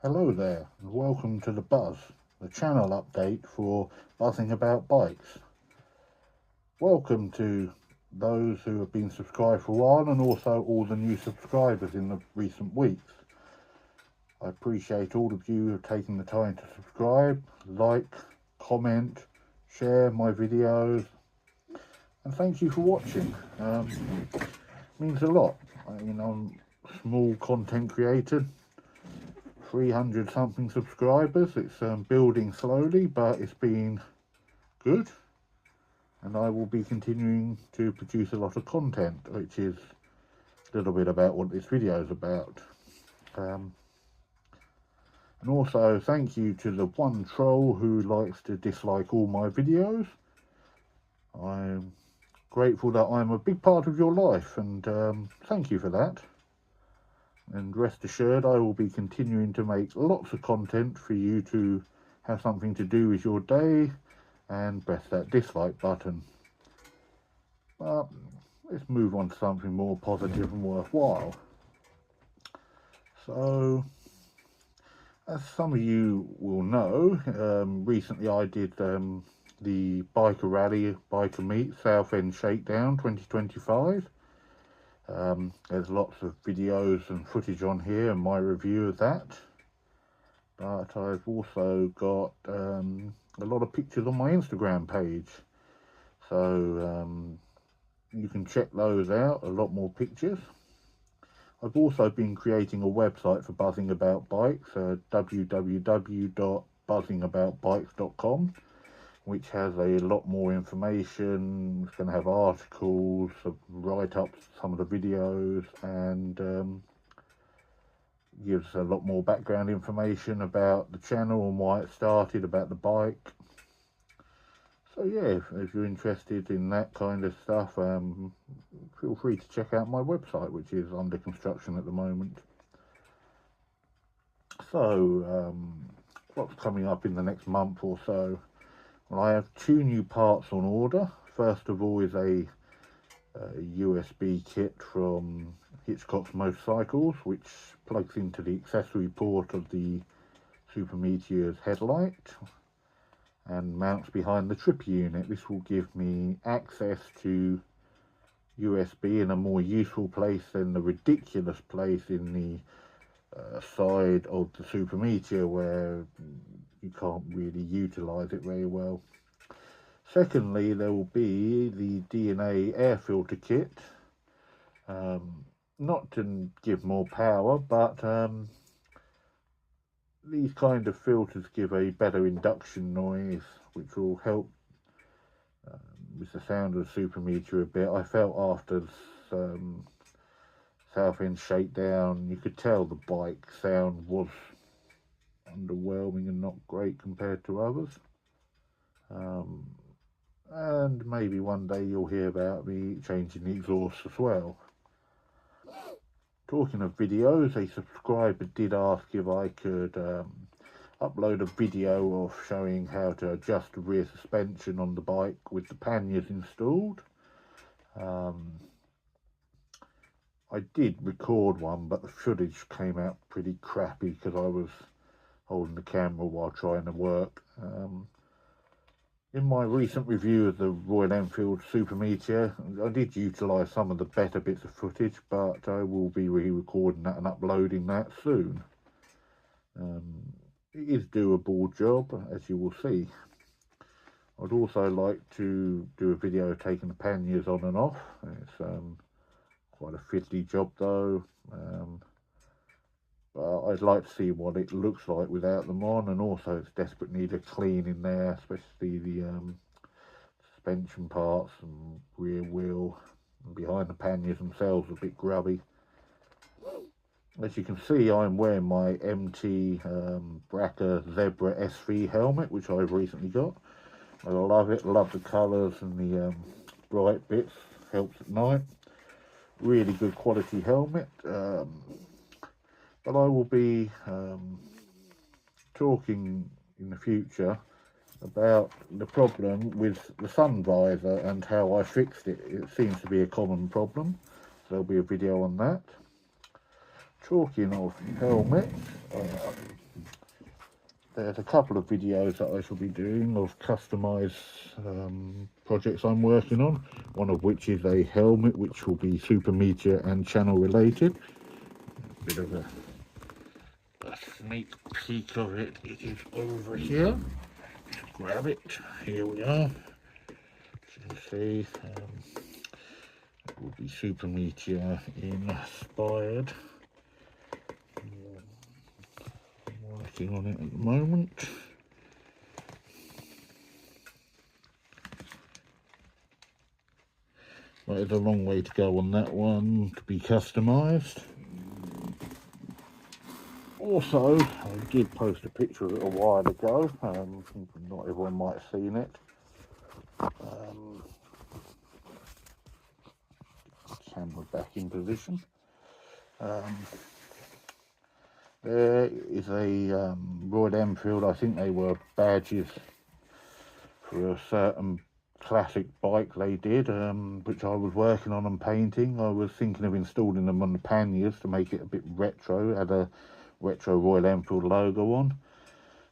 Hello there, and welcome to The Buzz, the channel update for buzzing about bikes. Welcome to those who have been subscribed for a while and also all the new subscribers in the recent weeks. I appreciate all of you who have taken the time to subscribe, like, comment, share my videos, and thank you for watching. It means a lot. I'm a small content creator, 300 something subscribers. It's building slowly, but it's been good, and I will be continuing to produce a lot of content, which is a little bit about what this video is about. And also thank you to the one troll who likes to dislike all my videos. I'm grateful that I'm a big part of your life, and thank you for that. And rest assured, I will be continuing to make lots of content for you to have something to do with your day and press that dislike button. But let's move on to something more positive and worthwhile. So, as some of you will know, recently I did the Biker Rally, Biker Meet, Southend Shakedown 2025. There's lots of videos and footage on here and my review of that. But I've also got a lot of pictures on my Instagram page. So you can check those out, a lot more pictures. I've also been creating a website for Buzzing About Bikes, www.buzzingaboutbikes.com, which has a lot more information. It's going to have articles, write-ups, some of the videos, and gives a lot more background information about the channel and why it started, about the bike. So yeah, if you're interested in that kind of stuff, feel free to check out my website, which is under construction at the moment. So what's coming up in the next month or so? Well, I have 2 new parts on order. First of all is a USB kit from Hitchcock's Motorcycles, which plugs into the accessory port of the Super Meteor's headlight and mounts behind the trip unit. This will give me access to USB in a more useful place than the ridiculous place in the side of the Super Meteor where you can't really utilize it very well. Secondly, there will be the DNA air filter kit, not to give more power, but these kind of filters give a better induction noise, which will help with the sound of the Super Meteor a bit. I felt after Southend Shakedown, you could tell the bike sound was underwhelming and not great compared to others. And maybe one day you'll hear about me changing the exhaust as well. Talking of videos, a subscriber did ask if I could upload a video of showing how to adjust the rear suspension on the bike with the panniers installed. I did record one, but the footage came out pretty crappy because I was holding the camera while trying to work. In my recent review of the Royal Enfield Super Meteor, I did utilise some of the better bits of footage, but I will be re-recording that and uploading that soon. It is a doable job, as you will see. I'd also like to do a video of taking the panniers on and off. It's quite a fiddly job though. But I'd like to see what it looks like without them on, and also it's desperate need of cleaning there, especially the suspension parts and rear wheel and behind the panniers themselves are a bit grubby. As you can see, I'm wearing my MT Bracca Zebra SV helmet, which I've recently got. I love it, love the colours and the bright bits, helps at night. Really good quality helmet. But I will be talking in the future about the problem with the sun visor and how I fixed it. It seems to be a common problem, so there'll be a video on that. Talking of helmets, there's a couple of videos that I shall be doing of customised projects I'm working on, one of which is a helmet which will be super media and channel related. A bit of a sneak peek of it. It is over here. Just grab it. Here we are. As you can see, it will be super media inspired. I'm working on it at the moment. Right, there's a long way to go on that one to be customised. Also, I did post a picture of it a while ago. Not everyone might have seen it. Camera back in position. There is a Royal Enfield. I think they were badges for a certain classic bike they did, which I was working on and painting. I was thinking of installing them on the panniers to make it a bit retro. It had a retro Royal Enfield logo on.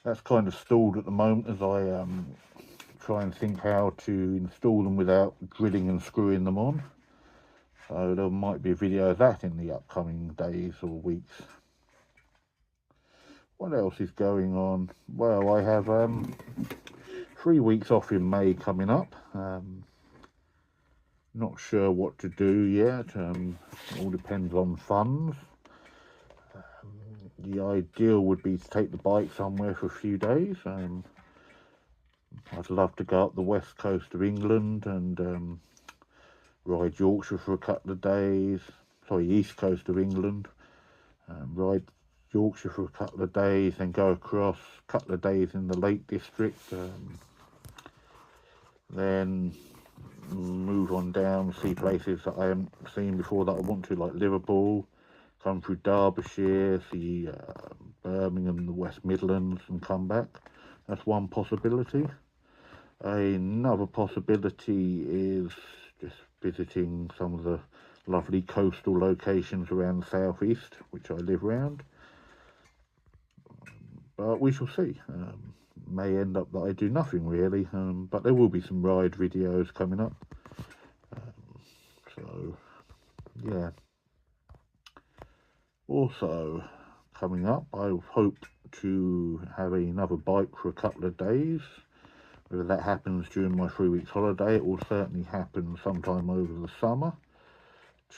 That's kind of stalled at the moment as I try and think how to install them without drilling and screwing them on. So there might be a video of that in the upcoming days or weeks. What else is going on? Well, I have 3 weeks off in May coming up. Not sure what to do yet. It all depends on funds. The ideal would be to take the bike somewhere for a few days. I'd love to go up the west coast of England and ride Yorkshire for a couple of days. Sorry, east coast of England. Ride Yorkshire for a couple of days, then go across a couple of days in the Lake District. Then move on down, see places that I haven't seen before that I want to, like Liverpool, come through Derbyshire, see Birmingham, the West Midlands, and come back. That's one possibility. Another possibility is just visiting some of the lovely coastal locations around the southeast, which I live around. But we shall see. May end up that I do nothing really, but there will be some ride videos coming up. So yeah. Also coming up, I hope to have another bike for a couple of days. Whether that happens during my 3 weeks holiday, it will certainly happen sometime over the summer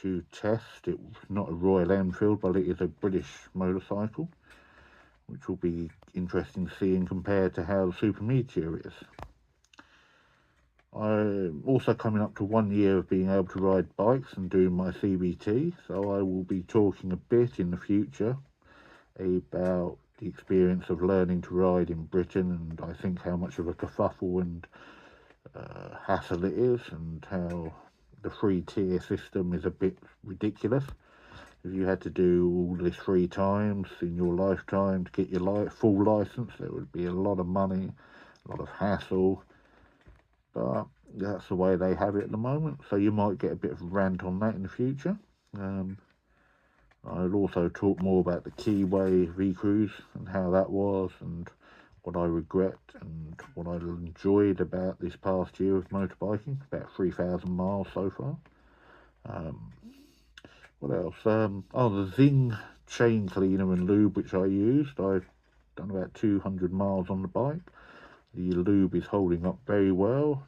to test. It's not a Royal Enfield, but it is a British motorcycle, which will be interesting seeing compared to how the Super Meteor is. I'm also coming up to 1 year of being able to ride bikes and doing my CBT, so I will be talking a bit in the future about the experience of learning to ride in Britain, and I think how much of a kerfuffle and hassle it is, and how the free tier system is a bit ridiculous. If you had to do all this 3 times in your lifetime to get your full license, there would be a lot of money, a lot of hassle, but that's the way they have it at the moment, so you might get a bit of a rant on that in the future. I'll also talk more about the Keyway V-Cruise and how that was, and what I regret and what I enjoyed about this past year of motorbiking, about 3,000 miles so far. What else? The Zing chain cleaner and lube which I used. I've done about 200 miles on the bike. The lube is holding up very well.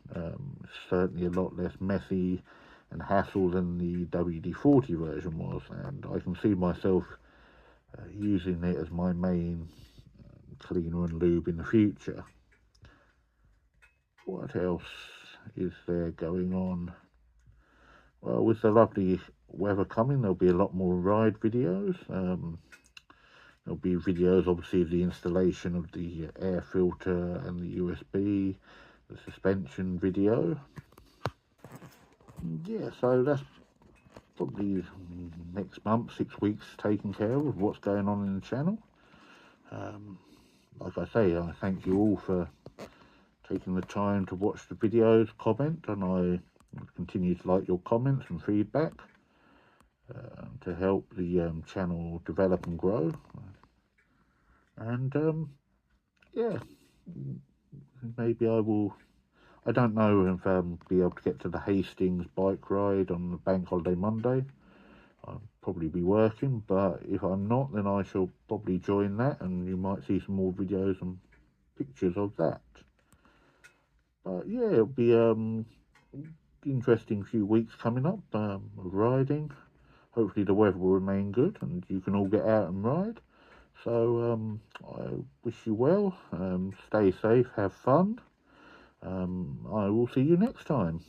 Certainly a lot less messy and hassle than the WD-40 version was, and I can see myself using it as my main cleaner and lube in the future. What else is there going on? Well, with the lovely weather coming, there'll be a lot more ride videos. There'll be videos, obviously, of the installation of the air filter and the USB, the suspension video. Yeah, so that's probably next month, 6 weeks, taken care of what's going on in the channel. Like I say, I thank you all for taking the time to watch the videos, comment, and I continue to like your comments and feedback to help the channel develop and grow. And yeah, maybe I will. I don't know if I'll be able to get to the Hastings bike ride on the Bank Holiday Monday. I'll probably be working, but if I'm not, then I shall probably join that, and you might see some more videos and pictures of that. But yeah, it'll be interesting few weeks coming up of riding. Hopefully the weather will remain good and you can all get out and ride. So I wish you well. Stay safe, have fun. I will see you next time.